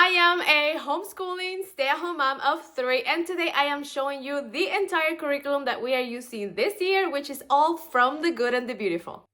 I am a homeschooling stay-at-home mom of 3, and today I am showing you the entire curriculum that we are using this year, which is all from the good and the beautiful.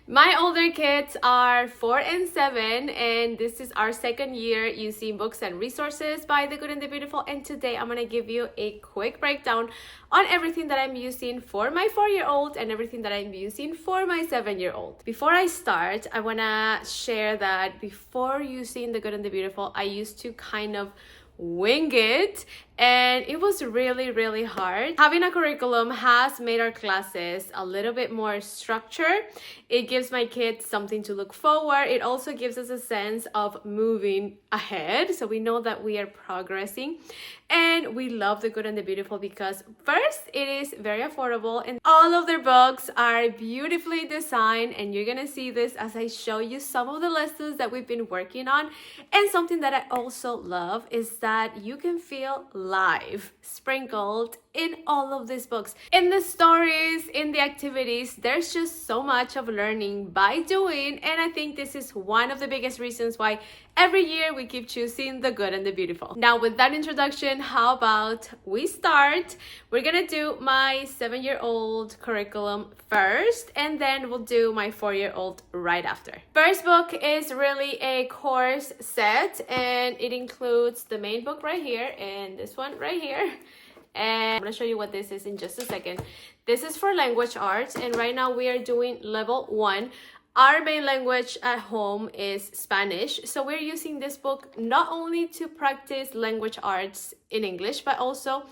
My older kids are 4 and 7, and this is our second year using books and resources by the good and the beautiful. And today I'm going to give you a quick breakdown on everything that I'm using for my 4-year-old and everything that I'm using for my 7-year-old. Before I start, I want to share that before using the good and the beautiful, I used to kind of wing it, and it was really hard. Having a curriculum has made our classes a little bit more structured. It gives my kids something to look forward. It also gives us a sense of moving ahead, so we know that we are progressing. And we love the good and the beautiful because first, it is very affordable and all of their books are beautifully designed, and you're gonna see this as I show you some of the lessons that we've been working on. And something that I also love is that you can feel life sprinkled in all of these books. In the stories, in the activities, there's just so much of learning by doing, and I think this is one of the biggest reasons why every year we keep choosing the good and the beautiful. Now, with that introduction, how about we start? We're gonna do my 7-year-old curriculum first, and then we'll do my 4-year-old right after. First book is really a course set, and it includes the main book right here and this one right here. And I'm gonna show you what this is in just a second. This is for language arts, and right now we are doing level 1. Our main language at home is Spanish, so we're using this book not only to practice language arts in English, but also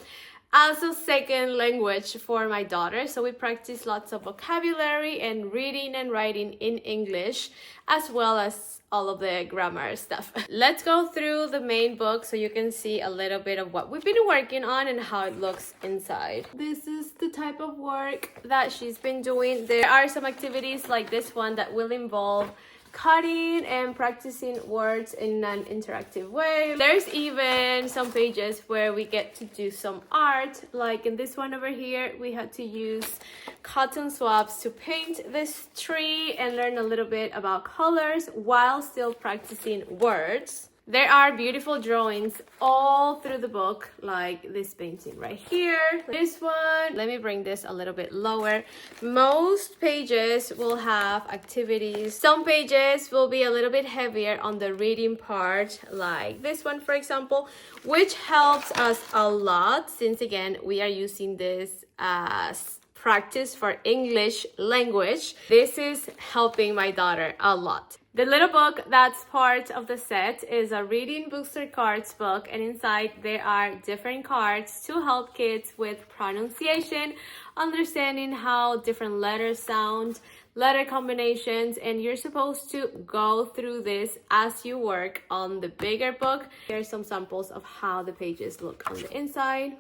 as a second language for my daughter. So we practice lots of vocabulary and reading and writing in English, as well as all of the grammar stuff. Let's go through the main book so you can see a little bit of what we've been working on and how it looks inside. This is the type of work that she's been doing. There are some activities like this one that will involve cutting and practicing words in an interactive way. There's even some pages where we get to do some art, like in this one over here, we had to use cotton swabs to paint this tree and learn a little bit about colors while still practicing words. There are beautiful drawings all through the book, like this painting right here. This one, let me bring this a little bit lower. Most pages will have activities. Some pages will be a little bit heavier on the reading part, like this one, for example, which helps us a lot since, again, we are using this as practice for English language. This is helping my daughter a lot. The little book that's part of the set is a reading booster cards book, and inside there are different cards to help kids with pronunciation, understanding how different letters sound, letter combinations, and you're supposed to go through this as you work on the bigger book. Here's some samples of how the pages look on the inside.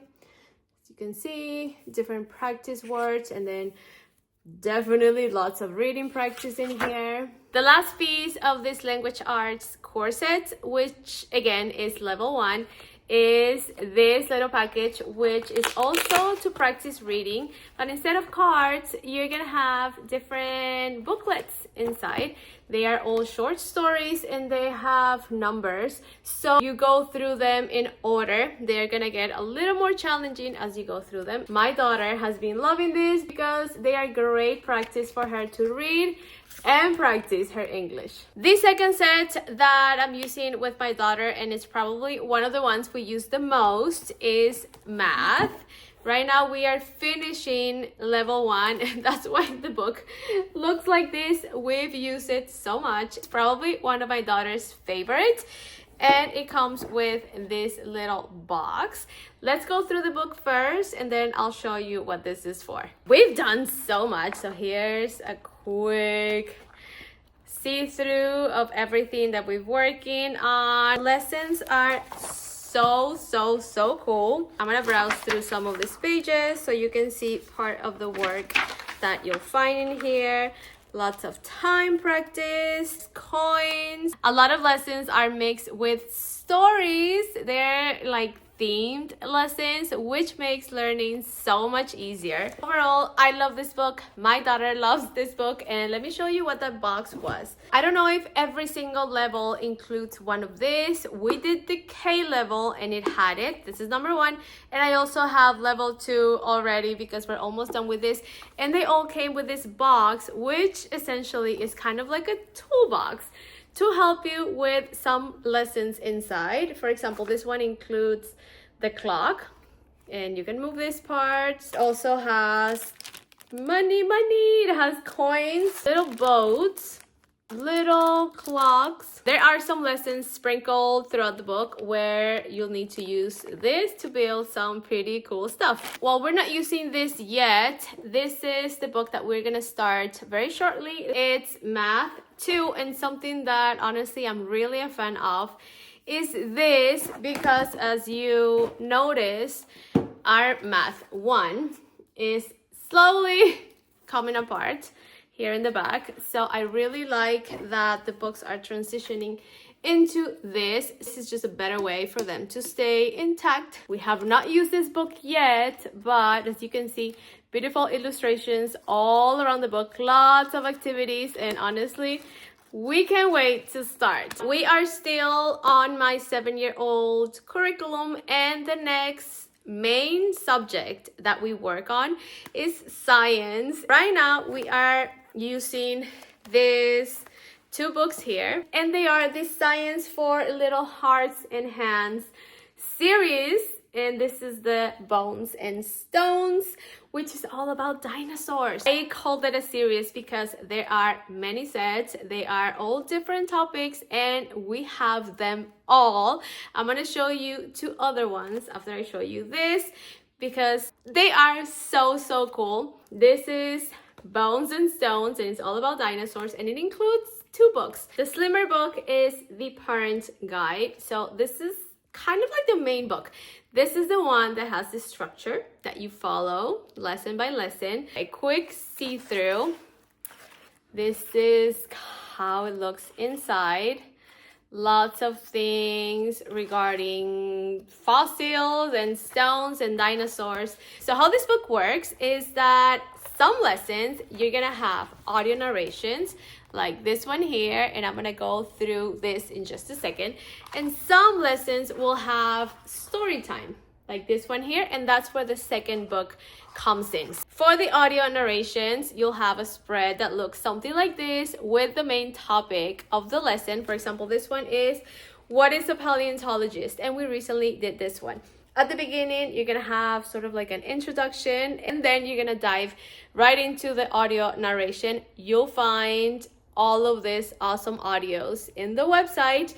As you can see, different practice words, and then definitely lots of reading practice in here. The last piece of this language arts course set, which again is level 1, is this little package, which is also to practice reading, but instead of cards, you're gonna have different booklets inside. They are all short stories and they have numbers, so you go through them in order. They're gonna get a little more challenging as you go through them. My daughter has been loving this because they are great practice for her to read and practice her English. The second set that I'm using with my daughter, and it's probably one of the ones we use the most, is math. Right now we are finishing level 1, and that's why the book looks like this. We've used it so much. It's probably one of my daughter's favorites, and it comes with this little box. Let's go through the book first, and then I'll show you what this is for. We've done so much, so here's a quick see-through of everything that we're working on. Lessons are so cool. I'm gonna browse through some of these pages so you can see part of the work that you'll find in here. Lots of time practice, coins. A lot of lessons are mixed with stories. They're like themed lessons, which makes learning so much easier. Overall, I love this book. My daughter loves this book, and let me show you what that box was. I don't know if every single level includes one of these. We did the K level and it had it. This is number 1, and I also have level 2 already because we're almost done with this, and they all came with this box, which essentially is kind of like a toolbox to help you with some lessons inside. For example, this one includes the clock, and you can move this part. It also has money. It has coins, little boats, little clocks. There are some lessons sprinkled throughout the book where you'll need to use this to build some pretty cool stuff. Well, we're not using this yet. This is the book that we're gonna start very shortly. It's Math 2, and something that honestly I'm really a fan of is this, because as you notice, our Math 1 is slowly coming apart here in the back. So I really like that the books are transitioning into this. This is just a better way for them to stay intact. We have not used this book yet, but as you can see, beautiful illustrations all around the book, lots of activities, and honestly, we can't wait to start. We are still on my 7-year-old curriculum, and the next main subject that we work on is science. Right now, we are using these 2 books here, and they are the Science for Little Hearts and Hands series, and this is the Bones and Stones, which is all about dinosaurs. I called it a series because there are many sets. They are all different topics, and we have them all. I'm gonna show you 2 other ones after I show you this because they are so cool. This is Bones and Stones, and it's all about dinosaurs, and it includes 2 books. The slimmer book is the Parent Guide. So this is kind of like the main book. This is the one that has the structure that you follow lesson by lesson. A quick see-through. This is how it looks inside. Lots of things regarding fossils and stones and dinosaurs. So how this book works is that some lessons you're gonna have audio narrations like this one here, and I'm gonna go through this in just a second. And some lessons will have story time like this one here, and that's where the second book comes in. For the audio narrations, you'll have a spread that looks something like this with the main topic of the lesson. For example, this one is what is a paleontologist, and we recently did this one. At the beginning, you're gonna have sort of like an introduction, and then you're gonna dive right into the audio narration. You'll find all of these awesome audios in the website,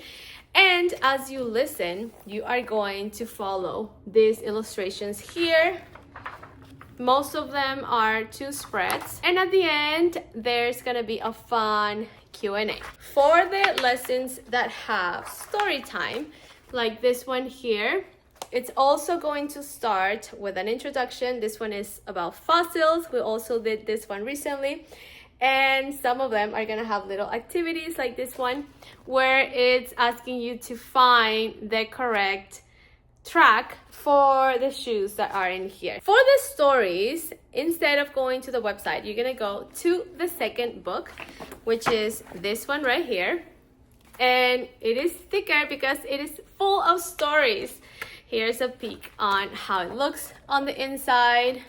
and as you listen, you are going to follow these illustrations here. Most of them are 2 spreads, and at the end, there's gonna be a fun Q&A. For the lessons that have story time, like this one here, it's also going to start with an introduction. This one is about fossils. We also did this one recently. And some of them are gonna have little activities like this one, where it's asking you to find the correct track for the shoes that are in here. For the stories, instead of going to the website, you're gonna go to the second book, which is this one right here. And it is thicker because it is full of stories. Here's a peek on how it looks on the inside.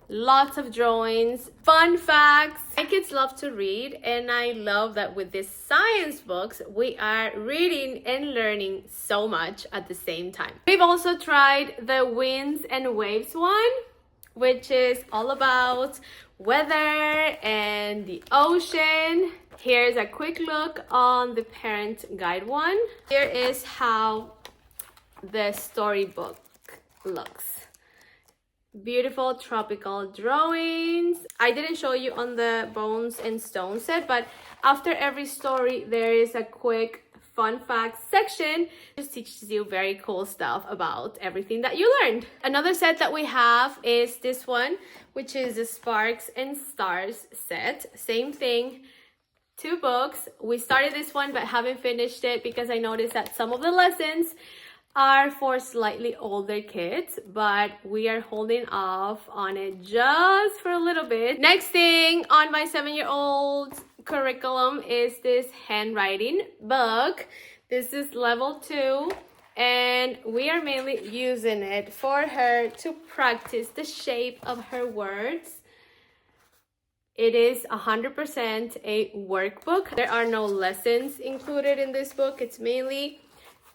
Lots of drawings, fun facts. My kids love to read, and I love that with these science books, we are reading and learning so much at the same time. We've also tried the Winds and Waves one, which is all about weather and the ocean. Here's a quick look on the Parent Guide one. Here is how the storybook looks. Beautiful tropical drawings. I didn't show you on the Bones and Stones set, but after every story there is a quick fun facts section. Just teaches you very cool stuff about everything that you learned. Another set that we have is this one, which is the Sparks and Stars set. Same thing, 2 books. We started this one but haven't finished it because I noticed that some of the lessons are for slightly older kids, but we are holding off on it just for a little bit. Next thing on my 7-year-old curriculum is this handwriting book. This is level 2, and we are mainly using it for her to practice the shape of her words. It is 100% a workbook. There are no lessons included in this book. It's mainly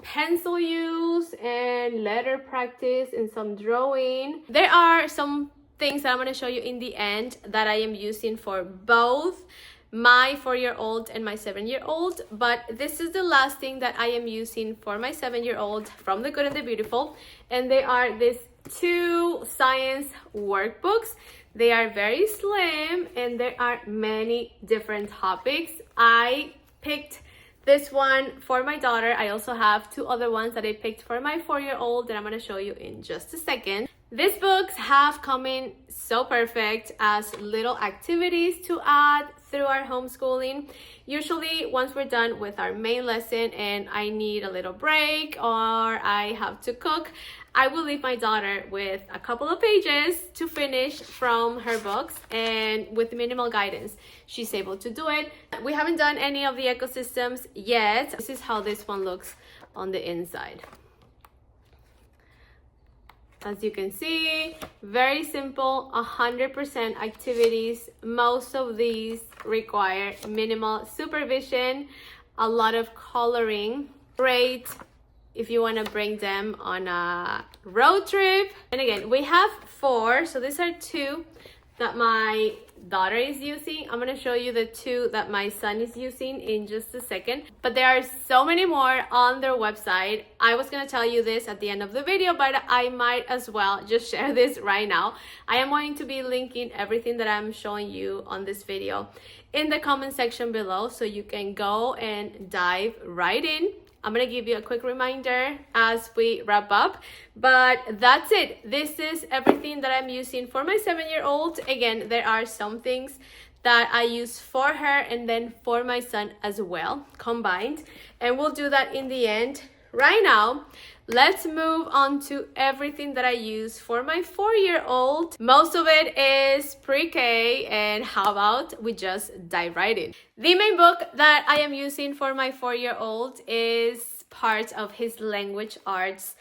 pencil use and letter practice and some drawing. There are some things that I'm going to show you in the end that I am using for both my 4-year-old and my 7-year-old, but this is the last thing that I am using for my 7-year-old from The Good and the Beautiful, and they are these 2 science workbooks. They are very slim and there are many different topics. I picked this one for my daughter. I also have 2 other ones that I picked for my 4-year-old that I'm going to show you in just a second. These books have come in so perfect as little activities to add through our homeschooling. Usually once we're done with our main lesson and I need a little break or I have to cook, I will leave my daughter with a couple of pages to finish from her books, and with minimal guidance, she's able to do it. We haven't done any of the ecosystems yet. This is how this one looks on the inside. As you can see, very simple, 100% activities. Most of these require minimal supervision, a lot of coloring. Great if you want to bring them on a road trip. And again, we have 4, so these are 2 that my daughter is using. I'm going to show you the 2 that my son is using in just a second, but there are so many more on their website. I was going to tell you this at the end of the video, but I might as well just share this right now. I am going to be linking everything that I'm showing you on this video in the comment section below, so you can go and dive right in. I'm going to give you a quick reminder as we wrap up, but that's it. This is everything that I'm using for my 7-year-old. Again, there are some things that I use for her and then for my son as well, combined, and we'll do that in the end. Right now, let's move on to everything that I use for my 4-year-old. Most of it is pre-K, and how about we just dive right in. The main book that I am using for my 4-year-old is part of his language arts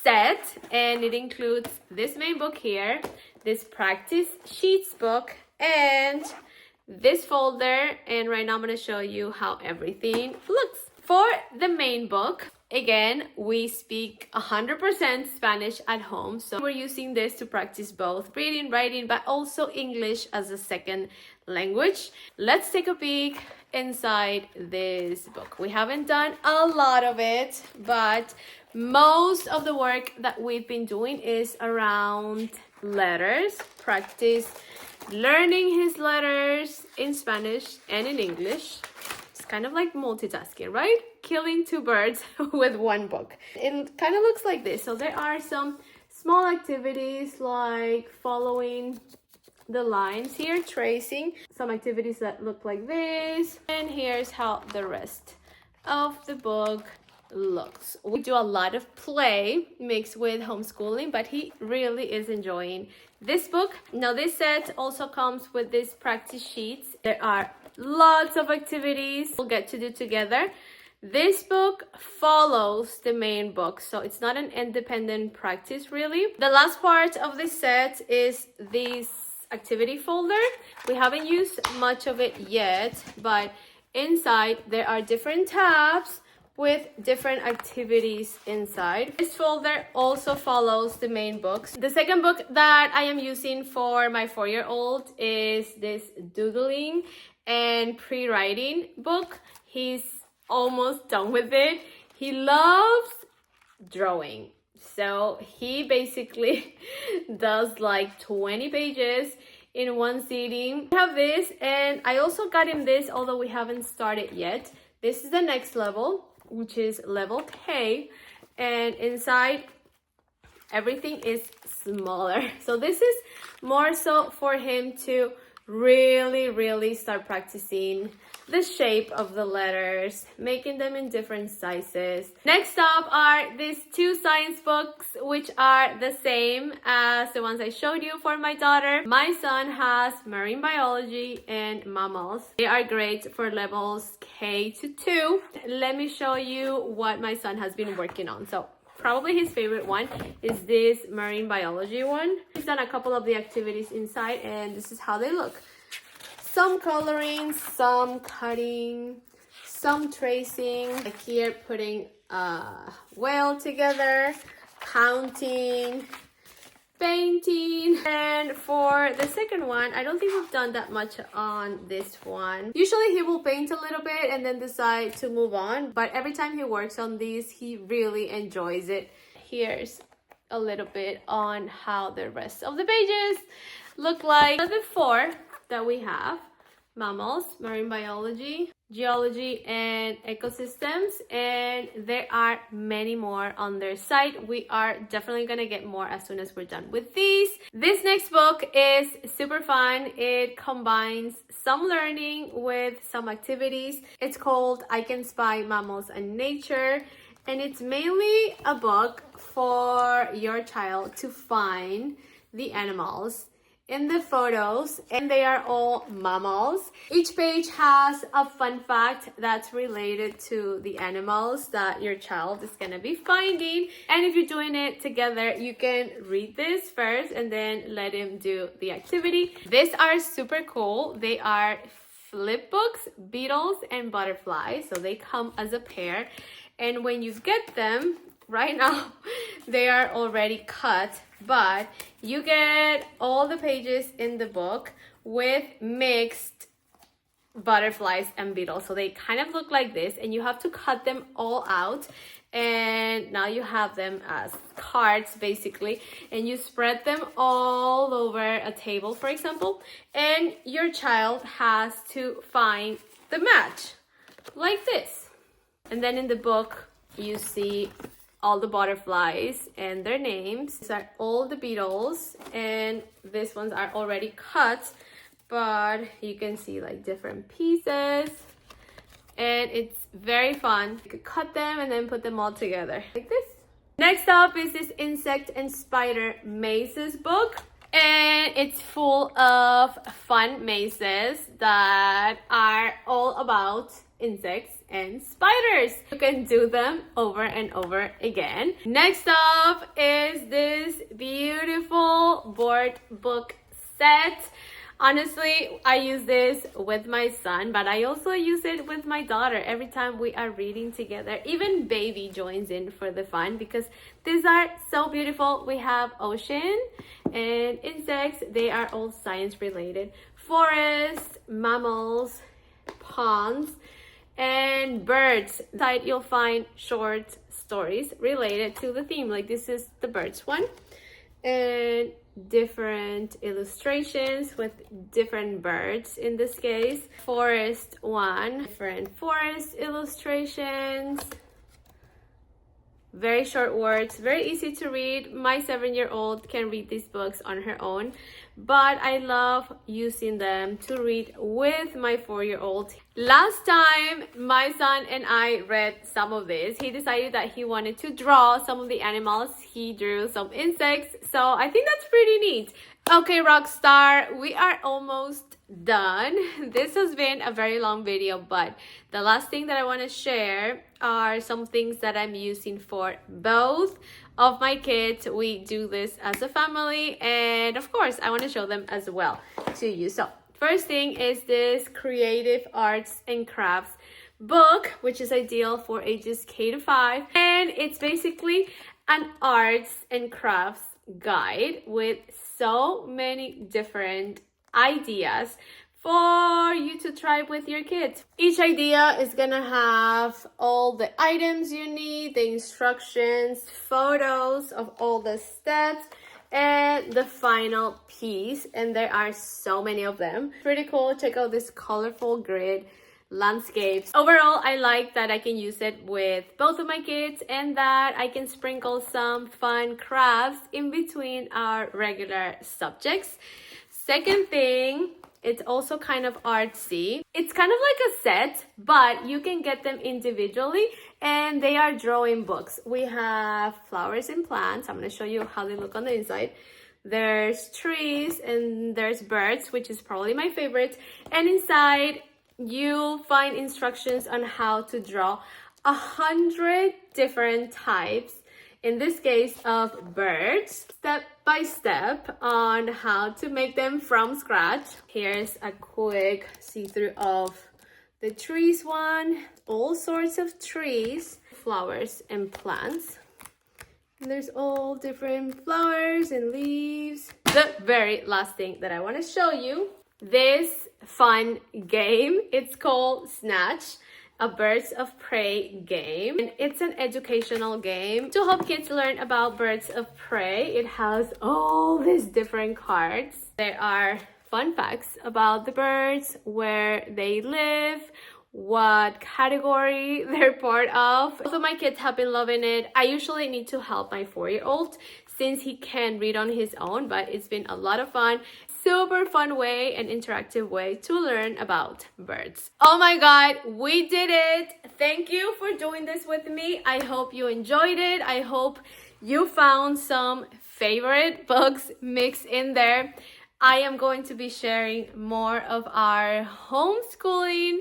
set, and it includes this main book here, this practice sheets book, and this folder. And right now I'm going to show you how everything looks. For the main book, again, we speak 100% Spanish at home, so we're using this to practice both reading, writing, but also English as a second language. Let's take a peek inside this book. We haven't done a lot of it, but most of the work that we've been doing is around letters, practice learning his letters in Spanish and in English. Kind of like multitasking, right? Killing 2 birds with 1 book. It kind of looks like this. So there are some small activities like following the lines here, tracing. Some activities that look like this. And here's how the rest of the book looks. We do a lot of play mixed with homeschooling, but he really is enjoying this book. Now this set also comes with these practice sheets. There are lots of activities we'll get to do together. This book follows the main book, so it's not an independent practice really. The last part of this set is this activity folder. We haven't used much of it yet, but inside there are different tabs with different activities inside. This folder also follows the main books. The second book that I am using for my 4-year-old is this doodling and pre-writing book. He's almost done with it. He loves drawing, so he basically does like 20 pages in one sitting. I have this, and I also got him this, although we haven't started yet. This is the next level, which is level K, and inside everything is smaller. So this is more so for him to really start practicing the shape of the letters, making them in different sizes. Next up are these two science books, which are the same as the ones I showed you for my daughter. My son has marine biology and mammals. They are great for levels K to 2. Let me show you what my son has been working on. So probably his favorite one is this marine biology one. He's done a couple of the activities inside, and this is how they look. Some coloring, some cutting, some tracing. Like here, putting a whale together, counting, painting. And for the second one, I don't think we've done that much on this one. Usually he will paint a little bit and then decide to move on, but every time he works on these, he really enjoys it. Here's a little bit on how the rest of the pages look like. The four that we have: mammals, marine biology, geology, and ecosystems, and there are many more on their site. We are definitely gonna get more as soon as we're done with these. This next book is super fun. It combines some learning with some activities. It's called I Can Spy Mammals and Nature, and it's mainly a book for your child to find the animals in the photos, and they are all mammals. Each page has a fun fact that's related to the animals that your child is gonna be finding. And if you're doing it together, you can read this first and then let him do the activity. These are super cool. They are flip books, beetles and butterflies, so they come as a pair. And when you get them, right now they are already cut, but you get all the pages in the book with mixed butterflies and beetles. So they kind of look like this, and you have to cut them all out, and now you have them as cards basically, and you spread them all over a table, for example, and your child has to find the match like this. And then in the book you see all the butterflies and their names. These are all the beetles, and these ones are already cut, but you can see like different pieces, and it's very fun. You could cut them and then put them all together like this. Next up is this insect and spider mazes book, and it's full of fun mazes that are all about insects and spiders. You can do them over and over again. Next up is this beautiful board book set. Honestly, I use this with my son, but I also use it with my daughter every time we are reading together. Even baby joins in for the fun because these are so beautiful. We have ocean and insects. They are all science related. Forests, mammals, ponds, and birds. Inside you'll find short stories related to the theme. Like this is the birds one, and different illustrations with different birds in this case. Forest one, different forest illustrations. Very short words, very easy to read. My 7-year-old can read these books on her own, but I love using them to read with my 4-year-old. Last time my son and I read some of this, he decided that he wanted to draw some of the animals. He drew some insects, so I think that's pretty neat. Okay, Rockstar, we are almost done. This has been a very long video, but the last thing that I want to share are some things that I'm using for both of my kids. We do this as a family, and of course I want to show them as well to you. So first thing is this creative arts and crafts book, which is ideal for ages K to 5, and it's basically an arts and crafts guide with so many different ideas for you to try with your kids. Each idea is gonna have all the items you need, the instructions, photos of all the steps, and the final piece, and there are so many of them. Pretty cool. Check out this colorful grid landscapes. Overall, I like that I can use it with both of my kids and that I can sprinkle some fun crafts in between our regular subjects. Second thing It's also kind of artsy. It's kind of like a set, but you can get them individually, and they are drawing books. We have flowers and plants. I'm going to show you how they look on the inside. There's trees and there's birds, which is probably my favorite. And inside, you'll find instructions on how to draw 100 different types, in this case, of birds, step by step on how to make them from scratch. Here's a quick see-through of the trees one, all sorts of trees, flowers and plants. And there's all different flowers and leaves. The very last thing that I want to show you, this fun game. It's called Snatch, a birds of prey game. And it's an educational game to help kids learn about birds of prey. It has all these different cards. There are fun facts about the birds, where they live, what category they're part of. Both of my kids have been loving it. I usually need to help my 4-year-old since he can read on his own, but it's been a lot of fun. Super fun way and interactive way to learn about birds. Oh my god, we did it! Thank you for doing this with me. I hope you enjoyed it. I hope you found some favorite books mixed in there. I am going to be sharing more of our homeschooling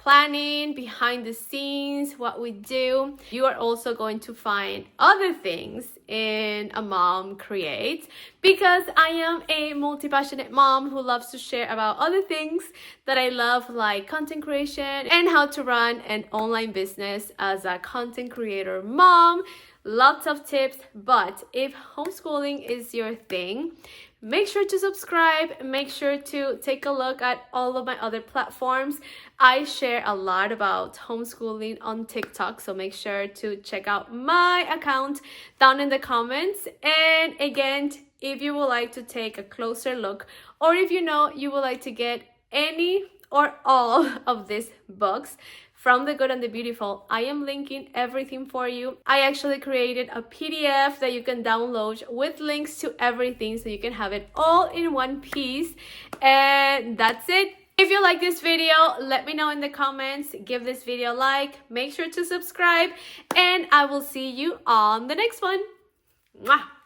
planning, behind the scenes, what we do. You are also going to find other things in A Mom Creates, because I am a multi-passionate mom who loves to share about other things that I love, like content creation and how to run an online business as a content creator mom. Lots of tips. But if homeschooling is your thing, make sure to subscribe. Make sure to take a look at all of my other platforms. I share a lot about homeschooling on TikTok, so make sure to check out my account down in the comments. And again, if you would like to take a closer look, or if you know you would like to get any or all of these books from The Good and the Beautiful, I am linking everything for you. I actually created a PDF that you can download with links to everything, so you can have it all in one piece. And that's it. If you like this video, let me know in the comments. Give this video a like. Make sure to subscribe. And I will see you on the next one. Mwah!